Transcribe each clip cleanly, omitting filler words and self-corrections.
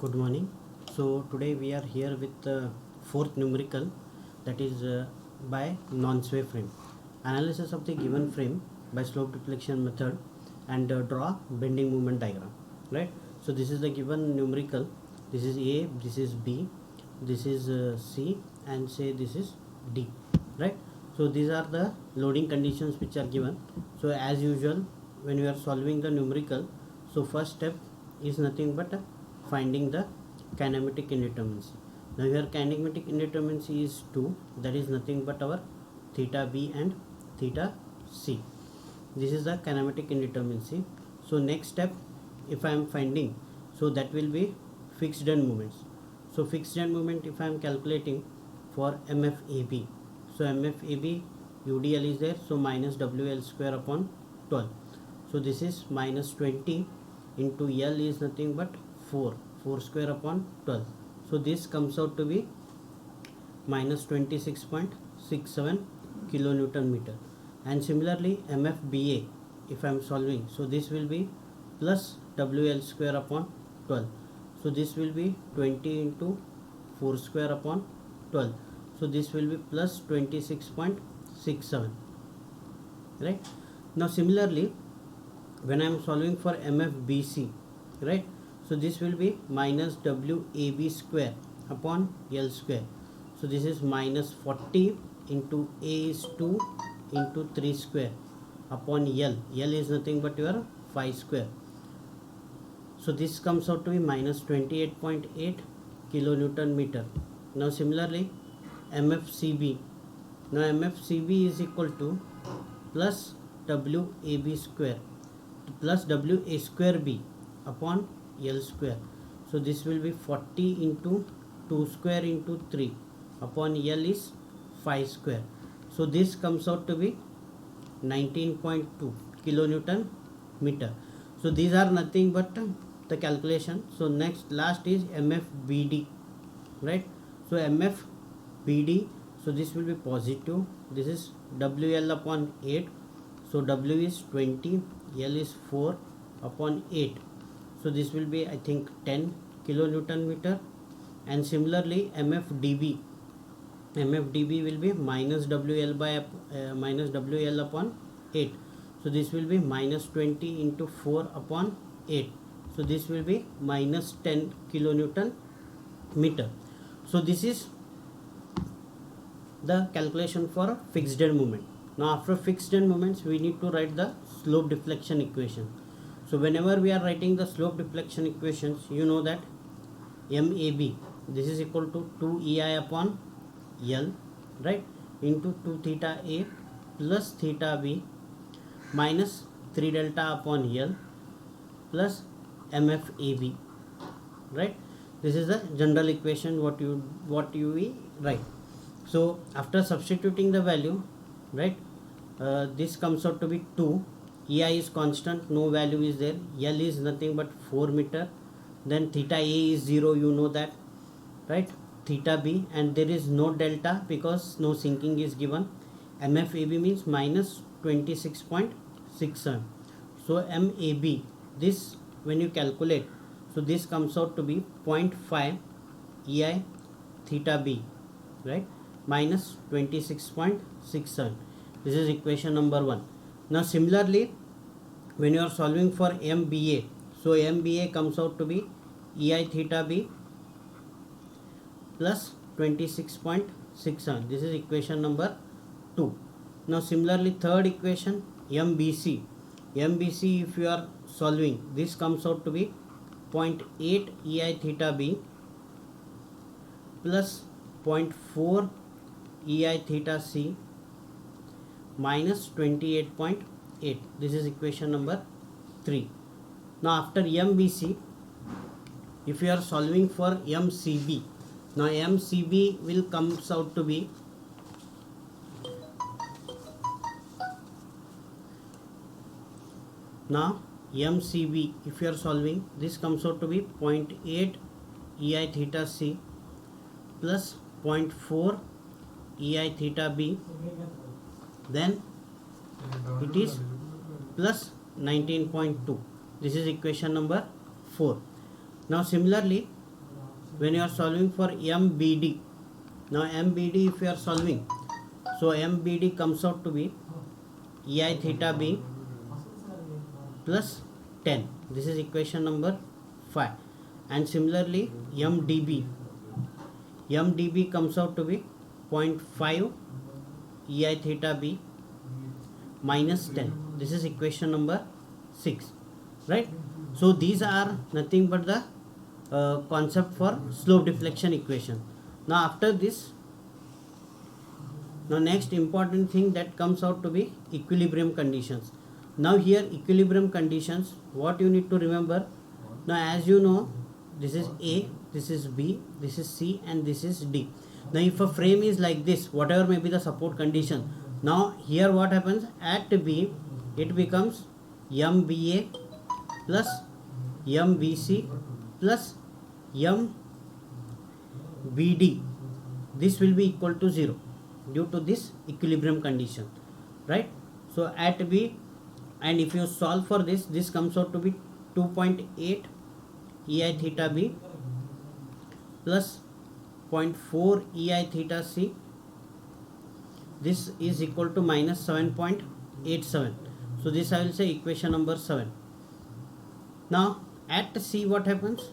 Good morning. So today we are here with the fourth numerical, that is by non-sway frame. Analysis of the given frame by slope deflection method and draw bending moment diagram. Right. So this is the given numerical. This is A, this is B, this is C, and say this is D. Right. So these are the loading conditions which are given. So as usual, when we are solving the numerical, so first step is nothing but finding the kinematic indeterminacy. Now here kinematic indeterminacy is 2, that is nothing but our theta b and theta c. This is the kinematic indeterminacy. So next step, if I am finding, so that will be fixed end moments. So fixed end moment, if I am calculating for MFAB, so MFAB UDL is there, so minus WL square upon 12. So this is minus 20 into L is nothing but 4 square upon 12. So this comes out to be minus 26.67 kilonewton meter. And similarly MFBA, if I am solving, so this will be plus WL square upon 12. So this will be 20 into 4 square upon 12. So this will be plus 26.67. Right. Now similarly, when I am solving for MFBC, right, so this will be minus WAB square upon L square. So this is minus 40 into A is 2 into 3 square upon L. L is nothing but your 5 square. So this comes out to be minus 28.8 kilonewton meter. Now similarly MFCB. Now MFCB is equal to plus WAB square plus WA square B upon L square. So this will be 40 into 2 square into 3 upon L is 5 square. So this comes out to be 19.2 kilonewton meter. So these are nothing but the calculation. So next last is MFBD, right? So MFBD, so this will be positive. This is WL upon 8. So W is 20, L is 4 upon 8. So this will be, I think, 10 kilonewton meter. And similarly MFDB will be minus WL by minus WL upon 8. So this will be minus 20 into 4 upon 8. So this will be minus 10 kilonewton meter. So this is the calculation for fixed end moment. Now after fixed end moments, we need to write the slope deflection equation. So whenever we are writing the slope deflection equations, you know that MAB, this is equal to 2 EI upon L, right, into 2 theta A plus theta B minus 3 delta upon L plus MFAB, right. This is the general equation what you write. So after substituting the value, right, this comes out to be 2. EI is constant, no value is there. L is nothing but 4 meter. Then theta A is 0, you know that, right. Theta B, and there is no delta because no sinking is given. MFAB means minus 26.67. So MAB, this when you calculate, so this comes out to be 0.5 EI theta B, right, minus 26.67. This is equation number 1. Now similarly, when you are solving for MBA, so MBA comes out to be EI theta B plus 26.67. This is equation number 2. Now similarly, third equation MBC. MBC, if you are solving, this comes out to be 0.8 EI theta B plus 0.4 EI theta C minus 28.8. This is equation number 3. Now after MBC, if you are solving for MCB, now MCB will comes out to be now MCB, if you are solving, this comes out to be 0.8 EI theta C plus 0.4 EI theta B, then it is plus 19.2. This is equation number 4. Now similarly, when you are solving for MBD, now MBD if you are solving, so MBD comes out to be EI theta B plus 10. This is equation number 5. And similarly MDB comes out to be 0.5 EI theta B minus 10. This is equation number 6, right? So these are nothing but the concept for slope deflection equation. Now after this, now next important thing that comes out to be equilibrium conditions. Now here equilibrium conditions, what you need to remember, now as you know, this is A, this is B, this is C, and this is D. Now if a frame is like this, whatever may be the support condition, now here what happens, at B it becomes MBA plus MBC plus MBD. This will be equal to 0 due to this equilibrium condition, right? So at B, and if you solve for this, this comes out to be 2.8 EI theta B plus 0.4 EI theta C. This is equal to minus 7.87. So this I will say equation number 7. Now at C what happens?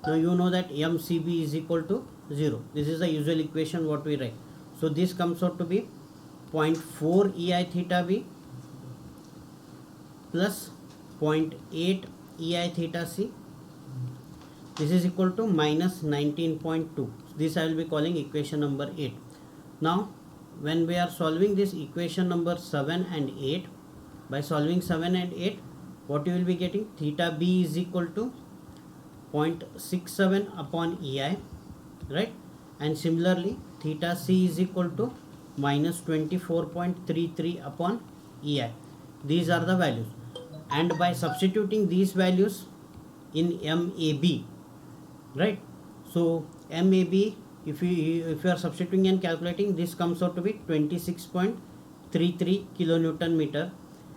Now you know that MCB is equal to 0. This is the usual equation what we write. So this comes out to be 0.4 EI theta B plus 0.8 EI theta C. This is equal to minus 19.2. This I will be calling equation number 8. Now when we are solving this equation number 7 and 8, by solving 7 and 8, what you will be getting? Theta B is equal to 0.67 upon EI, right? And similarly theta C is equal to minus 24.33 upon EI. These are the values, and by substituting these values in MAB, right? So MAB, if you are substituting and calculating, this comes out to be 26.33 kilonewton meter.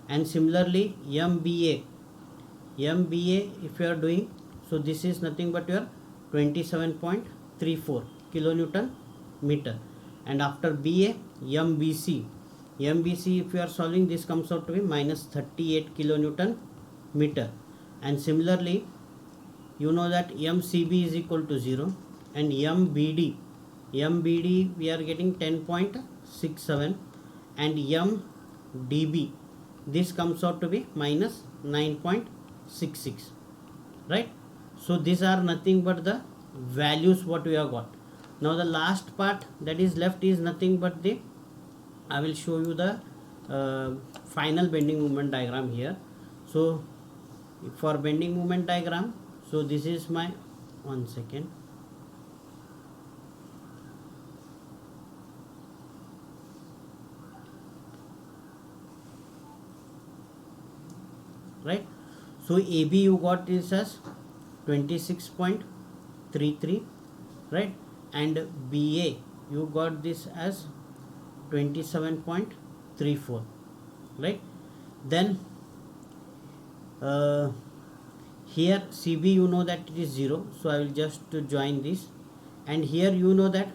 And similarly MBA if you are doing, so this is nothing but your 27.34 kilonewton meter. And after BA, MBC if you are solving, this comes out to be minus 38 kilonewton meter. And similarly you know that MCB is equal to 0, and MBD we are getting 10.67, and MDB, this comes out to be minus 9.66, right? So these are nothing but the values what we have got. Now the last part that is left is nothing but the, I will show you the final bending moment diagram here. So for bending moment diagram, so this is my, one second, right? So AB you got this as 26.33, right? And BA you got this as 27.34, right? Then here CB you know that it is 0, so I will just join this. And here you know that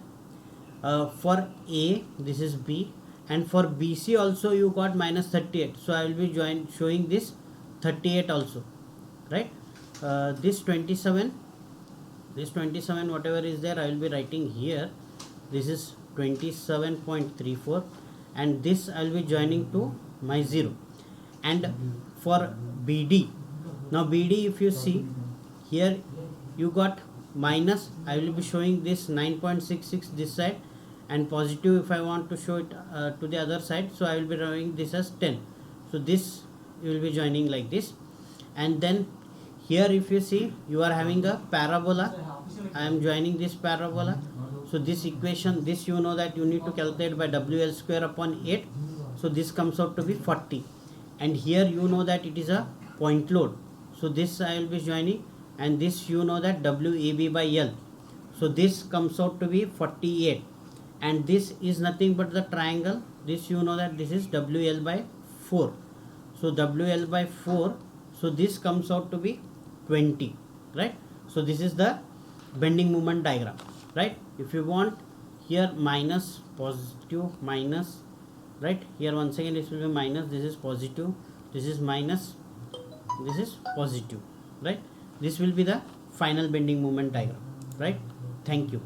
for A this is B, and for BC also you got minus 38, so I will be showing this 38 also, right? This 27 whatever is there I will be writing here. This is 27.34, and this I will be joining to my 0. And for BD, now BD if you see here you got minus, I will be showing this 9.66 this side, and positive if I want to show it to the other side, so I will be drawing this as 10. So this you will be joining like this. And then here if you see you are having a parabola, I am joining this parabola. So this equation, this you know that you need to calculate by WL square upon 8, so this comes out to be 40. And here you know that it is a point load, so this I will be joining, and this you know that WAB by L, so this comes out to be 48. And this is nothing but the triangle, this you know that this is WL by 4, so WL by 4, so this comes out to be 20, right? So this is the bending moment diagram, right? If you want, here minus, positive, minus, right? Here once again it will be minus, this is positive, this is minus, this is positive, right? This will be the final bending moment diagram, right? Thank you.